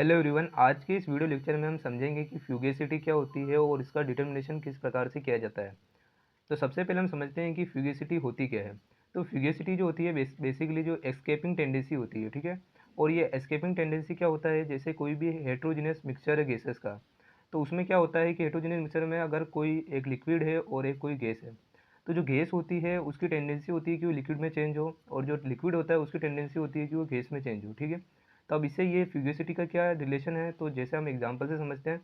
Hello everyone, आज के इस वीडियो लेक्चर में हम समझेंगे कि फ्यूगेसिटी क्या होती है और इसका डिटर्मिनेशन किस प्रकार से किया जाता है। तो सबसे पहले हम समझते हैं कि फ्यूगेसिटी होती क्या है। तो फ्यूगेसिटी जो होती है बेसिकली जो एस्केपिंग टेंडेंसी होती है, ठीक है। और ये एस्केपिंग टेंडेंसी क्या होता है, जैसे कोई भी हेट्रोजीनियस मिक्सचर है गैसेस का, तो उसमें क्या होता है कि हेट्रोजीनियस मिक्सचर में अगर कोई एक लिक्विड है और एक कोई गैस है, तो जो गैस होती है उसकी टेंडेंसी होती है कि वो लिक्विड में चेंज हो, और जो लिक्विड होता है उसकी टेंडेंसी होती है कि वो गैस में चेंज हो, ठीक है। तो अब इससे ये फ्यूगेसिटी का क्या रिलेशन है, तो जैसे हम एग्जांपल से समझते हैं।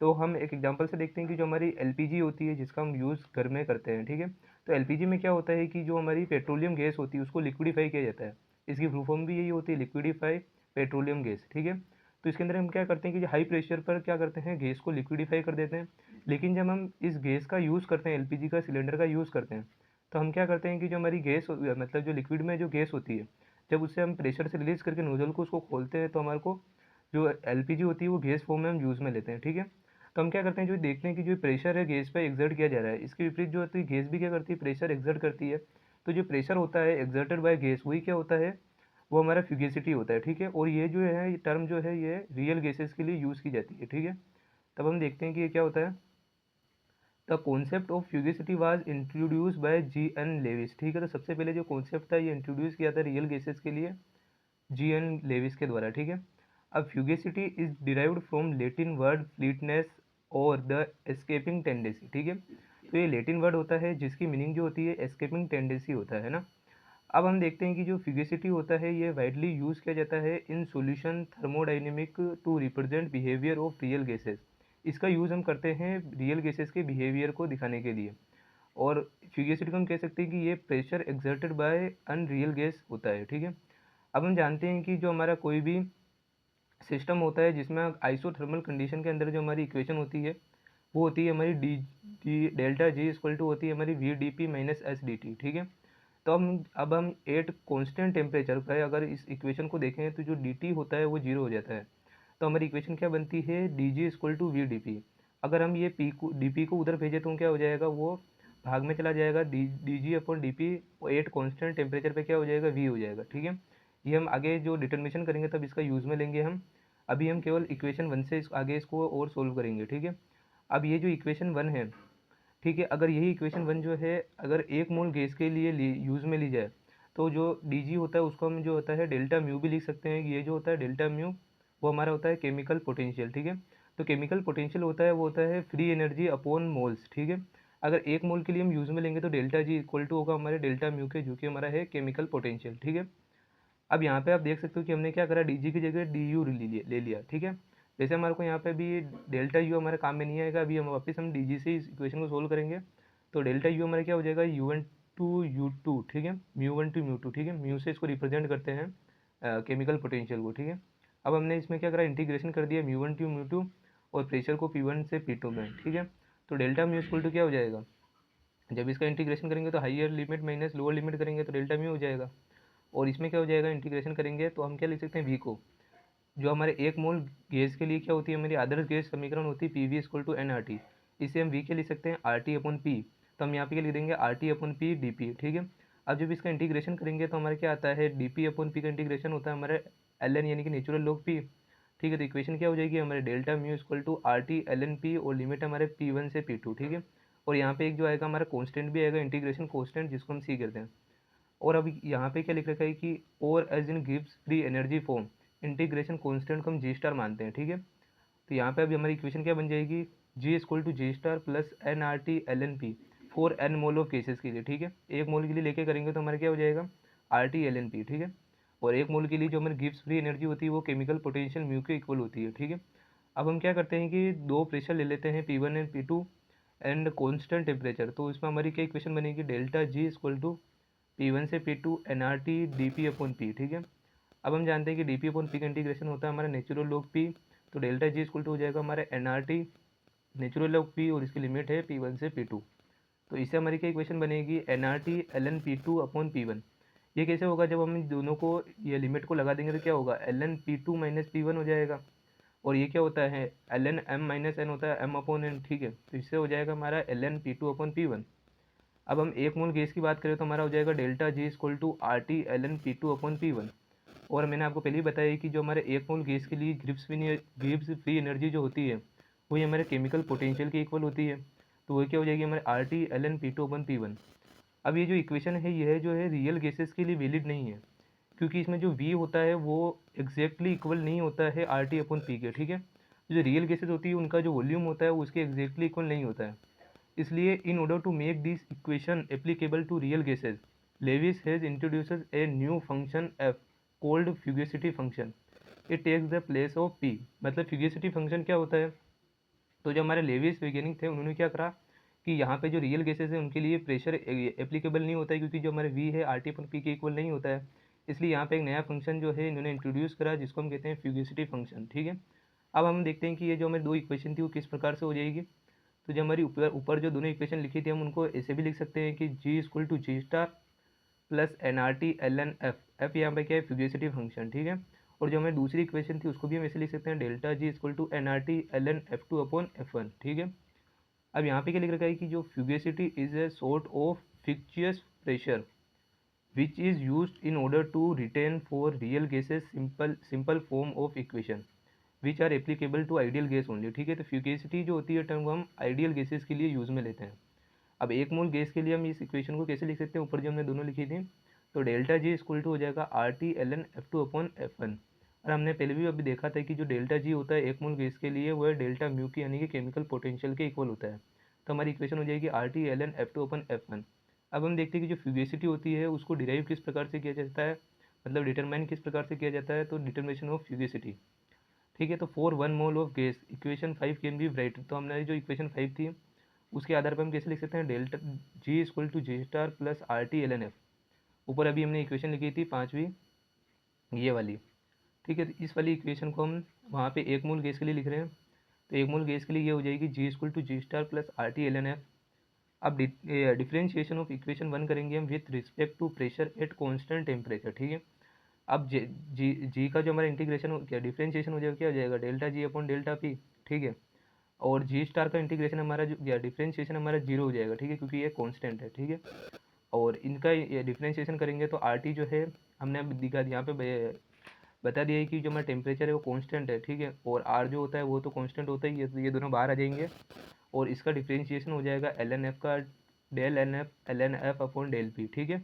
तो हम एक एग्जांपल से देखते हैं कि जो हमारी एलपीजी होती है जिसका हम यूज़ घर में करते हैं, ठीक है। तो एलपीजी में क्या होता है कि जो हमारी पेट्रोलियम गैस होती है उसको लिक्विडिफाई किया जाता है। इसकी फुल फॉर्म भी यही होती है, लिक्विडिफाई पेट्रोलियम गैस, ठीक है। तो इसके अंदर हम क्या करते हैं कि हाई प्रेशर पर क्या करते हैं, गैस को लिक्विडिफाई कर देते हैं। लेकिन जब हम इस गैस का यूज़ करते हैं, एलपीजी का सिलेंडर का यूज़ करते हैं, तो हम क्या करते हैं कि जो हमारी गैस मतलब जो लिक्विड में जो गैस होती है, जब उससे हम प्रेशर से रिलीज़ करके नोजल को उसको खोलते हैं, तो हमारे को जो एलपीजी होती है वो गैस फॉर्म में हम यूज़ में लेते हैं, ठीक है। तो हम क्या करते हैं, जो देखते हैं कि जो प्रेशर है गैस पे एक्सर्ट किया जा रहा है, इसके विपरीत जो होती है गैस भी क्या करती है, प्रेशर एक्सर्ट करती है। तो जो प्रेशर होता है एक्सर्टेड बाय गैस, वही क्या होता है, वो हमारा फ्यूगेसिटी होता है, ठीक है। और ये जो है ये टर्म जो है ये रियल गैसेस के लिए यूज़ की जाती है, ठीक है। तब हम देखते हैं कि ये क्या होता है। The concept of fugacity was introduced by G.N. Lewis, ठीक है। तो सबसे पहले जो कॉन्सेप्ट था ये इंट्रोड्यूस किया था रियल गैसेस के लिए G.N. लेविस के द्वारा, ठीक है। अब fugacity is derived from Latin word fleetness और द एस्केपिंग टेंडेंसी, ठीक है। तो ये लेटिन वर्ड होता है जिसकी मीनिंग जो होती है एस्केपिंग टेंडेंसी होता है ना। अब हम देखते हैं कि जो फ्यूगेसिटी होता है ये वाइडली यूज़ किया जाता है in solution thermodynamic to represent behaviour of real gases. इसका यूज़ हम करते हैं रियल गैसेस के बिहेवियर को दिखाने के लिए। और फ्यूगेसिटी को हम कह सकते हैं कि ये pressure exerted by unreal gas होता है, ठीक है। अब हम जानते हैं कि जो हमारा कोई भी सिस्टम होता है जिसमें आइसोथर्मल कंडीशन के अंदर जो हमारी इक्वेशन होती है वो होती है हमारी D delta G equal to होती है हमारी V D P minus S D T, ठीक है। तो अब हम एट कॉन्स्टेंट टेम्परेचर पर अगर इस इक्वेशन को देखें तो जो डी टी होता है वो जीरो हो जाता है। तो हमारी इक्वेशन क्या बनती है, D G equal to V D P. अगर हम ये पी को डी पी को उधर भेजें तो क्या हो जाएगा, वो भाग में चला जाएगा, D G upon D P eight constant temperature पे क्या हो जाएगा, वी हो जाएगा, ठीक है। ये हम आगे जो डिटर्मिनेशन करेंगे तब इसका यूज़ में लेंगे हम। अभी हम केवल इक्वेशन वन से आगे इसको और सोल्व करेंगे, ठीक है। अब ये जो इक्वेशन वन है, ठीक है, अगर यही इक्वेशन वन जो है अगर एक मोल गैस के लिए यूज़ में ली जाए, तो जो डी जी होता है उसको हम जो होता है डेल्टा म्यू भी लिख सकते हैं। ये जो होता है डेल्टा म्यू वो हमारा होता है केमिकल पोटेंशियल, ठीक है। तो केमिकल पोटेंशियल होता है वो होता है फ्री एनर्जी अपॉन मोल्स, ठीक है। अगर एक मोल के लिए हम यूज़ में लेंगे तो डेल्टा जी इक्वल टू होगा हमारे डेल्टा म्यू के, जो कि हमारा है केमिकल पोटेंशियल, ठीक है। अब यहाँ पे आप देख सकते हो कि हमने क्या करा, डी जी की जगह डी यू ले लिया, ठीक है। जैसे हमारे को यहाँ पे भी डेल्टा यू हमारे काम में नहीं आएगा, अभी हम वापस हम डी जी से इस इक्वेशन को सोल्व करेंगे। तो डेल्टा यू हमारा क्या हो जाएगा, U one to U two, ठीक है, mu one to mu two, ठीक है। म्यू से इसको रिप्रेजेंट करते हैं केमिकल पोटेंशियल को, ठीक है। अब हमने इसमें क्या करा, इंटीग्रेशन कर दिया mu one to mu to और प्रेशर को पी वन से पी टू में, ठीक है। तो डेल्टा म्यू इक्वल टू क्या हो जाएगा, जब इसका इंटीग्रेशन करेंगे तो higher limit minus lower limit करेंगे तो डेल्टा म्यू हो जाएगा। और इसमें क्या हो जाएगा, इंटीग्रेशन करेंगे तो हम क्या लिख सकते हैं, वी को, जो हमारे एक मोल गैस के लिए क्या होती है हमारी आदर्श गैस समीकरण होती है P V equal to N R T. इसे हम वी के लिख सकते हैं आर टी अपॉन पी। तो हम यहाँ पे क्या लिख देंगे, are T upon P D P, ठीक है। अब जब इसका इंटीग्रेशन करेंगे तो हमारे क्या आता है, डी पी अपॉन पी का इंटीग्रेशन होता है हमारे एल एन यानी कि नेचुरल लॉग पी, ठीक है। तो इक्वेशन क्या हो जाएगी हमारे delta mu equal to R T L N P और लिमिट हमारे पी वन से पी टू, ठीक है। और यहाँ पे एक जो आएगा हमारा कॉन्स्टेंट भी आएगा, इंटीग्रेशन कॉन्स्टेंट, जिसको हम सी करते हैं। और अब यहाँ पे क्या लिख रखा है कि और एज इन गिव्स free energy form, integration constant को हम जी स्टार मानते हैं, ठीक है। तो यहाँ पे अभी हमारी इक्वेशन क्या बन जाएगी, G equal to G star plus N R T L N P for N mole of gases के लिए, ठीक है। एक मोल के लिए लेके करेंगे तो हमारा क्या हो जाएगा, R T L N P, ठीक है। और एक मोल के लिए जो हमारी गिव्स फ्री एनर्जी होती है वो केमिकल पोटेंशियल म्यू के इक्वल होती है, ठीक है। अब हम क्या करते हैं कि दो प्रेशर ले लेते हैं P one and P two and constant temperature. तो इसमें हमारी क्या इक्वेशन बनेगी, delta G equal to P one से P two N R T D P upon P, ठीक है। अब हम जानते हैं कि डी पी अपॉन पी का इंटीग्रेशन होता है हमारा नेचुरल लॉग पी। तो डेल्टा जी इक्वल टू हो जाएगा हमारा N R T natural log P और इसकी लिमिट है पी वन से पी टू। तो इससे हमारी क्या इक्वेशन बनेगी, N R T L N P two upon P one. ये कैसे होगा, जब हम इन दोनों को ये लिमिट को लगा देंगे तो क्या होगा, L N P two minus P one हो जाएगा। और ये क्या होता है, L N M minus N होता है एम अपॉन एन, ठीक है। तो इससे हो जाएगा हमारा L N P two upon P one. अब हम एक मोल गैस की बात करें तो हमारा हो जाएगा delta G equal to R T L N P two upon P one. और मैंने आपको पहले ही बताया कि जो हमारे एक मोल गैस के लिए गिब्स फ्री एनर्जी जो होती है वही हमारे केमिकल पोटेंशियल के इक्वल होती है। तो वो क्या हो जाएगी हमारे R T L N P two upon P one. अब ये जो इक्वेशन है यह जो है रियल गैसेस के लिए वैलिड नहीं है, क्योंकि इसमें जो v होता है वो एग्जैक्टली इक्वल नहीं होता है आर टी अपन पी के, ठीक है। जो रियल गैसेस होती है उनका जो वॉल्यूम होता है वो उसके एग्जैक्टली इक्वल नहीं होता है। इसलिए in order to make this equation applicable to real gases, Lewis has introduces a new function F called fugacity function. It takes the place of P. मतलब फ्यूगेसिटी फंक्शन क्या होता है, तो जो हमारे लेविस वैज्ञानिक थे उन्होंने क्या करा कि यहाँ पे जो रियल गैसेस है उनके लिए प्रेशर एप्लीकेबल नहीं होता है, क्योंकि जो हमारे वी है आर टी अपन पी के इक्वल नहीं होता है। इसलिए यहाँ पे एक नया फंक्शन जो है इन्होंने इंट्रोड्यूस करा जिसको हम कहते हैं फ्यूगेसिटी फंक्शन, ठीक है। अब हम देखते हैं कि ये जो हमारी दो इक्वेशन थी वो किस प्रकार से हो जाएगी। तो जो हमारी ऊपर ऊपर जो दोनों इक्वेशन लिखी थी हम उनको ऐसे भी लिख सकते हैं कि G equal to G star plus N R T L N F. F यहाँ पे क्या है, फ्यूगेसिटी फंक्शन, ठीक है। और जो हमारी दूसरी इक्वेशन थी उसको भी हम ऐसे लिख सकते हैं delta G equal to N R T L N F two upon F one, ठीक है। अब यहाँ पे क्या लिख रखा है कि जो fugacity is a sort of fictitious pressure which is used in order to retain for real gases simple form of equation which are applicable to ideal gas only, ठीक है। तो फ्यूगेसिटी जो होती है टर्म हम आइडियल गैसेस के लिए use में लेते हैं। अब एक मोल गैस के लिए हम इस इक्वेशन को कैसे लिख सकते हैं, ऊपर जो हमने दोनों लिखी थी, तो डेल्टा जी इक्वल टू हो जाएगा R T L N F two upon F one. और हमने पहले भी अभी देखा था कि जो डेल्टा जी होता है एक मोल गैस के लिए वो है डेल्टा म्यू की यानी कि केमिकल पोटेंशियल के इक्वल होता है। तो हमारी इक्वेशन हो जाएगी R T L N F two upon F one. अब हम देखते हैं कि जो फ्यूगेसिटी होती है उसको डिराइव किस प्रकार से किया जाता है, मतलब डिटरमाइन किस प्रकार से किया जाता है। तो डिटर्मिनेशन ऑफ फ्यूगेसिटी, ठीक है। तो for one mole of gas equation 5 can be right. तो हमने जो इक्वेशन 5 थी उसके आधार पर हम कैसे लिख सकते हैं, delta G equal to G star plus R T L N F. ऊपर अभी हमने इक्वेशन लिखी थी पाँचवीं, ये वाली, ठीक है। तो इस वाली इक्वेशन को हम वहाँ पे एक मोल गैस के लिए लिख रहे हैं। तो एक मोल गैस के लिए ये हो जाएगी G equal to G star plus R T L N F. अब डिफ्रेंशिएशन ऑफ इक्वेशन वन करेंगे हम with respect to pressure at constant temperature, ठीक है। अब जी का जो हमारा इंटीग्रेशन हो क्या डिफ्रेंशिएशन हो जाएगा, क्या हो जाएगा डेल्टा जी अपॉन डेल्टा पी, ठीक है। और जी स्टार का इंटीग्रेशन हमारा जो या डिफ्रेंशिएशन हमारा जीरो हो जाएगा, ठीक है, क्योंकि ये कांस्टेंट है, ठीक है। और इनका डिफ्रेंशिएशन करेंगे तो आर टी जो है हमने अब दिखा यहाँ पे बता दिया है कि जो हमारा टेम्परेचर है वो कांस्टेंट है, ठीक है। और आर जो होता है वो तो कांस्टेंट होता ही है, तो ये दोनों बाहर आ जाएंगे। और इसका डिफ्रेंशिएशन हो जाएगा एल एन एफ का L N F upon del P, ठीक है।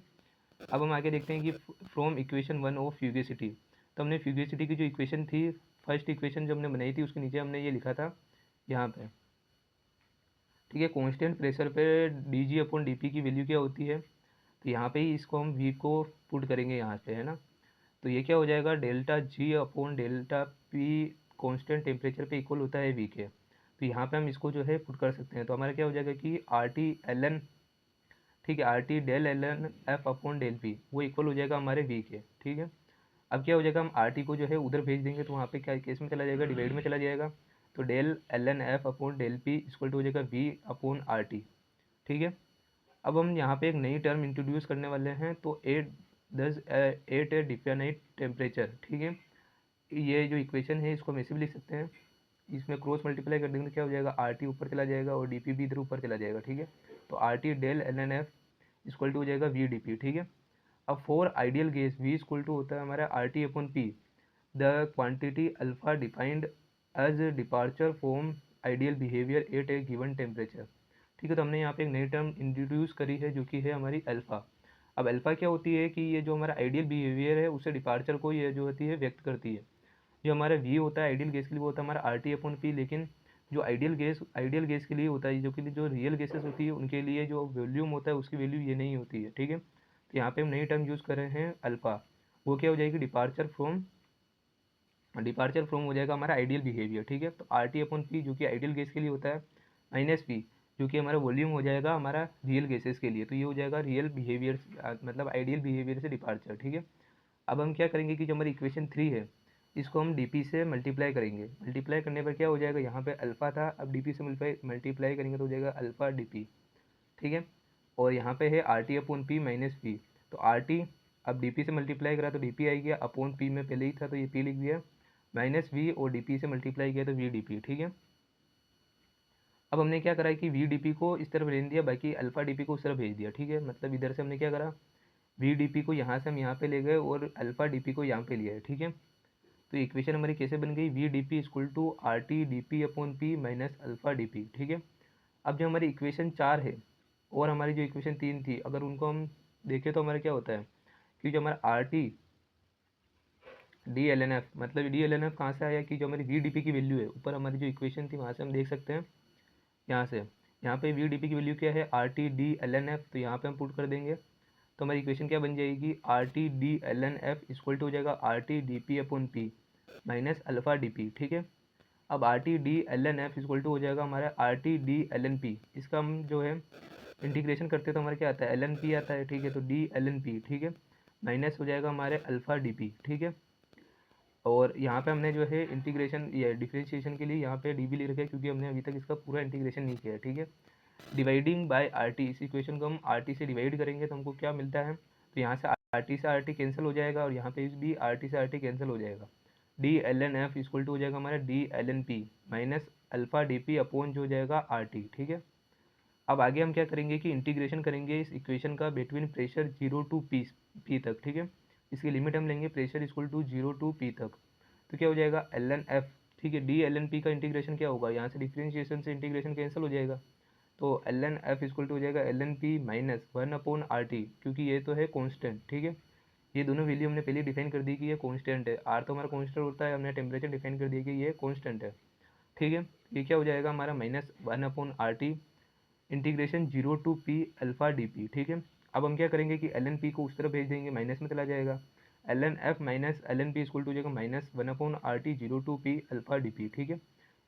अब हम आगे देखते हैं कि from equation one of fugacity. तो हमने फ्यूगेसिटी की जो इक्वेशन थी, फर्स्ट इक्वेशन जो हमने बनाई थी उसके नीचे हमने ये लिखा था यहाँ पे, ठीक है। कांस्टेंट प्रेशर पे D G upon D P की वैल्यू क्या होती है, तो यहाँ पे ही इसको हम वी को पुट करेंगे यहाँ पे, है ना। तो ये क्या हो जाएगा डेल्टा जी upon delta P constant temperature पे इक्वल होता है वी के। तो यहाँ पे हम इसको जो है पुट कर सकते हैं। तो हमारा क्या हो जाएगा कि आर टी एल एन, ठीक है, R T del L N F upon del P वो इक्वल हो जाएगा हमारे वी के, ठीक है। अब क्या हो जाएगा, हम आर टी को जो है उधर भेज देंगे तो वहाँ पे क्या केस में चला जाएगा, डिवाइड में चला जाएगा। तो del L N F upon del P equal to हो जाएगा वी अपॉन आर टी, ठीक है। अब हम यहाँ पे एक नई टर्म इंट्रोड्यूस करने वाले हैं, तो एट ए डिफाइनाइट टेम्परेचर, ठीक है। ये जो इक्वेशन है इसको हम ऐसे भी लिख सकते हैं, इसमें क्रॉस मल्टीप्लाई कर देंगे तो क्या हो जाएगा, आर टी ऊपर चला जाएगा और डी पी भी इधर ऊपर चला जाएगा, ठीक है। तो R T del L N F equal to हो जाएगा वी डी पी, ठीक है। अब for ideal gas V equal to होता है हमारा R T upon P, the quantity alpha defined as departure from ideal behaviour at a given temperature, ठीक है। तो हमने यहाँ पे एक नई टर्म इंट्रोड्यूस करी है जो कि है हमारी अल्फ़ा। अब अल्फ़ा क्या होती है कि ये जो हमारा आइडियल बिहेवियर है उससे डिपार्चर को ये जो होती है व्यक्त करती है। जो हमारा वी होता है आइडियल गैस के लिए वो होता है हमारा आर टी अपॉन पी, लेकिन जो आइडियल गैस के लिए होता है, जो कि जो रियल गैसेस होती है उनके लिए जो वॉल्यूम होता है उसकी वैल्यू ये नहीं होती है, ठीक है। तो यहाँ पे हम नई टर्म यूज़ कर रहे हैं अल्फ़ा। वो क्या हो जाएगी, डिपार्चर फ्रॉम हो जाएगा हमारा आइडियल बिहेवियर, ठीक है। तो आर टी अपॉन पी जो कि आइडियल गैस के लिए होता है माइनस पी जो कि हमारा वॉल्यूम हो जाएगा हमारा रियल गैसेस के लिए। तो ये हो जाएगा रियल बिहेवियर मतलब आइडियल बिहेवियर से डिपार्चर, ठीक है। अब हम क्या करेंगे कि जो हमारी इक्वेशन 3 है इसको हम डी से मल्टीप्लाई करेंगे। मल्टीप्लाई करने पर क्या हो जाएगा, यहाँ पे अल्फ़ा था, अब डी से मल्टीप्लाई करेंगे तो हो जाएगा अल्फ़ा डी पी, ठीक है। और यहाँ पे है R T upon P minus P. तो आर टी अब डी से मल्टीप्लाई करा तो डी पी आई गया, अपॉन पी में पहले ही था तो ये पी लिख दिया, माइनस वी और डी से मल्टीप्लाई किया तो वी डी पी, ठीक है। अब हमने क्या करा है कि वी डी पी को इस तरफ रहने दिया, बाकी अल्फ़ा डी पी को उस तरफ भेज दिया, ठीक है। मतलब इधर से हमने क्या करा वी डी पी को यहाँ से हम यहाँ पे ले गए और अल्फ़ा डी पी को यहाँ पे लिया है, ठीक है। तो इक्वेशन हमारी कैसे बन गई, V D P equal to R T D P upon P minus alpha D P, ठीक है। अब जो हमारी इक्वेशन 4 है और हमारी जो इक्वेशन 3 थी, अगर उनको हम देखें तो हमारा क्या होता है कि जो हमारा R T D L N F, मतलब डी एल एन एफ कहाँ से आया कि जो हमारी वी डी पी की वैल्यू है, ऊपर हमारी जो इक्वेशन थी वहाँ से हम देख सकते हैं, यहाँ से, यहाँ पे वी डी पी की वैल्यू क्या है, R T D L N F, तो यहाँ पे हम पुट कर देंगे। तो हमारी इक्वेशन क्या बन जाएगी, R T D L N F equal to हो जाएगा R T D P upon P minus alpha D P, ठीक है। अब R T D L N F equal to हो जाएगा हमारा R T D L N P, इसका हम जो है इंटीग्रेशन करते हैं तो हमारा क्या आता है, एल एन पी आता है, ठीक है। तो डी एल एन पी, ठीक है, माइनस हो जाएगा हमारे अल्फ़ा डी पी, ठीक है। और यहाँ पे हमने जो है इंटीग्रेशन या डिफरेंशिएशन के लिए यहाँ पे डी बी लिख रखा है, क्योंकि हमने अभी तक इसका पूरा इंटीग्रेशन नहीं किया है, ठीक है। डिवाइडिंग बाय आर टी, इस इक्वेशन को हम आर टी से डिवाइड करेंगे तो हमको क्या मिलता है, तो यहाँ से आर टी कैंसिल हो जाएगा और यहाँ पे भी आर टी से आर टी कैंसिल हो जाएगा। D L N F equal to हो जाएगा हमारा D L N P minus alpha D P upon जो हो जाएगा आर टी, ठीक है। अब आगे हम क्या करेंगे कि इंटीग्रेशन करेंगे इस इक्वेशन का बिटवीन प्रेशर 0 टू पी तक, ठीक है। इसकी लिमिट हम लेंगे pressure equal to 0 to P तक, तो क्या हो जाएगा एल एन एफ, ठीक है। डी एल एन पी का इंटीग्रेशन क्या होगा, यहाँ से डिफ्रेंशिएशन से इंटीग्रेशन कैंसिल हो जाएगा, तो L N F equal to हो जाएगा L N P minus 1 upon R T, क्योंकि ये तो है कॉन्स्टेंट, ठीक है। ये दोनों वैल्यू हमने पहले डिफाइन कर दी कि ये कॉन्स्टेंट है, आर तो हमारा कॉन्स्टेंट होता है, हमने टेम्परेचर डिफाइन कर दिया कि ये कॉन्स्टेंट है, ठीक है। ये क्या हो जाएगा हमारा minus 1 upon R T integration 0 to P alpha D P, ठीक है। अब हम क्या करेंगे कि एल एन पी को उस तरफ भेज देंगे, माइनस में चला जाएगा, L N F minus L N P equal to हो जाएगा minus 1 upon R T 0 to P alpha D P, ठीक है।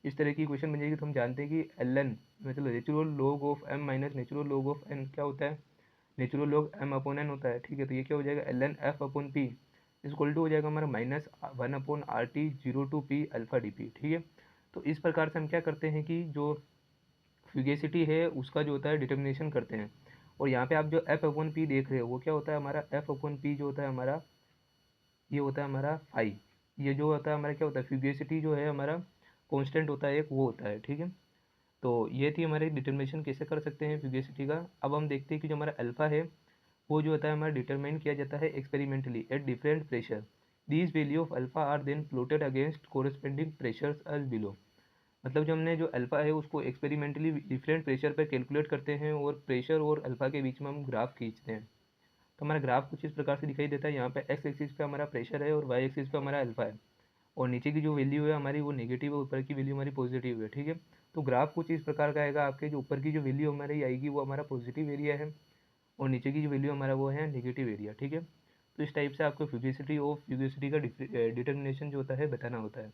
इस तरह की क्वेश्चन बन जाएगी। तो हम जानते हैं कि एल एन मतलब natural log of M minus natural log of N क्या होता है, natural log M upon N होता है, ठीक है। तो ये क्या हो जाएगा L N F upon P equal to हो जाएगा हमारा minus 1 upon R T 0 to P alpha D P, ठीक है। तो इस प्रकार से हम क्या करते हैं कि जो फ्यूगेसिटी है उसका जो होता है डिटर्मिनेशन करते हैं। और यहाँ पे आप जो एफ अपॉन पी देख रहे हो वो क्या होता है हमारा, एफ अपॉन पी जो होता है हमारा, ये होता है हमारा फाई, ये जो होता है हमारा क्या होता है, फ्यूगेसिटी जो है हमारा कांस्टेंट होता है एक, वो होता है, ठीक है। तो ये थी हमारी डिटर्मिनेशन कैसे कर सकते हैं फ्यूगेसिटी का। अब हम देखते हैं कि जो हमारा अल्फ़ा है वो जो होता है हमारा डिटरमाइन किया जाता है experimentally at different pressure, these value of alpha are then plotted against corresponding pressures as below. मतलब जो हमने जो अल्फ़ा है उसको एक्सपेरिमेंटली डिफरेंट प्रेशर पर कैलकुलेट करते हैं और प्रेशर और अल्फ़ा के बीच में हम ग्राफ खींचते हैं। तो हमारा ग्राफ कुछ इस प्रकार से दिखाई देता है, यहाँ पे एक्स एक्सिस पे हमारा प्रेशर है और वाई एक्सिस पे हमारा अल्फ़ा है, और नीचे की जो वैल्यू है हमारी वो नेगेटिव है, ऊपर की वैल्यू हमारी पॉजिटिव है, ठीक है। तो ग्राफ कुछ इस प्रकार का आएगा आपके, जो ऊपर की जो वैल्यू हमारी आएगी वो हमारा पॉजिटिव एरिया है और नीचे की जो वैल्यू हमारा वो है नेगेटिव एरिया, ठीक है। तो इस टाइप से आपको फ्यूगेसिटी का डिटर्मिनेशन जो होता है बताना होता है।